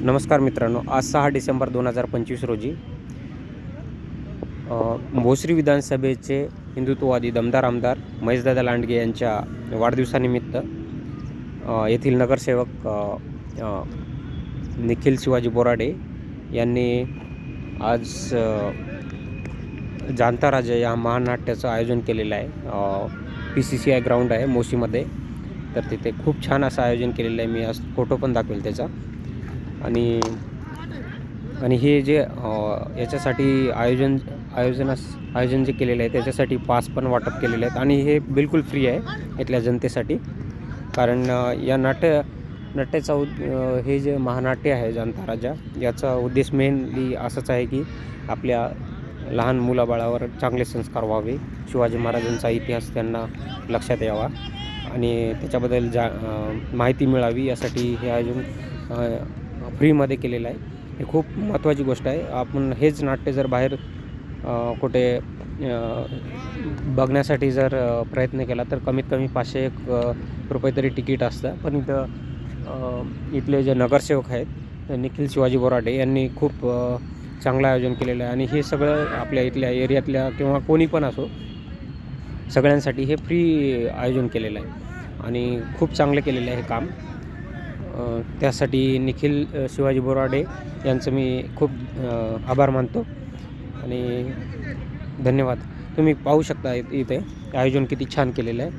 नमस्कार मित्रांनो, आज 6 डिसेंबर 2025 रोजी भोसरी विधानसभेचे हिंदुत्ववादी दमदार आमदार महेशदादा लांडगे यांच्या वाढदिवसानिमित्त येथील नगरसेवक निखिल शिवाजी बोराडे यांनी आज जाणता राजा या महानाट्याचं आयोजन केलेलं आहे। PCCI ग्राउंड आहे मोशीमध्ये, तर तिथे खूप छान असं आयोजन केलेलं आहे। मी आज फोटो पण दाखवेल त्याचा। आणि हे जे याच्यासाठी आयोजन जे केलेलं आहे त्याच्यासाठी पास पण वाटप केलेले आहेत आणि हे बिलकुल फ्री आहे इथल्या जनतेसाठी। कारण या नाट्याचा हे जे महानाट्य आहे जाणता राजा, याचा उद्देश मेनली असाच आहे की आपल्या लहान मुलाबाळावर चांगले संस्कार व्हावे, शिवाजी महाराजांचा इतिहास त्यांना लक्षात यावा आणि त्याच्याबद्दल माहिती मिळावी, यासाठी हे आयोजन फ्रीमध्ये केलेलं आहे। हे खूप महत्त्वाची गोष्ट आहे। आपण हेच नाट्य जर बाहेर कुठे बघण्यासाठी जर प्रयत्न केला तर कमीत कमी 501 रुपये तरी तिकीट असतं। पण इथले जे नगरसेवक आहेत निखिल शिवाजी बोराडे यांनी खूप चांगलं आयोजन केलेलं आहे आणि हे सगळं आपल्या इथल्या एरियातल्या किंवा कोणी पण असो, सगळ्यांसाठी हे फ्री आयोजन केलेलं आहे आणि खूप चांगलं केलेलं आहे हे काम। त्यासाठी निखिल शिवाजी बोराडे यांचं मी खूप आभार मानतो आणि धन्यवाद। तुम्ही पाहू शकता इथे आयोजन किती छान केलेलं आहे।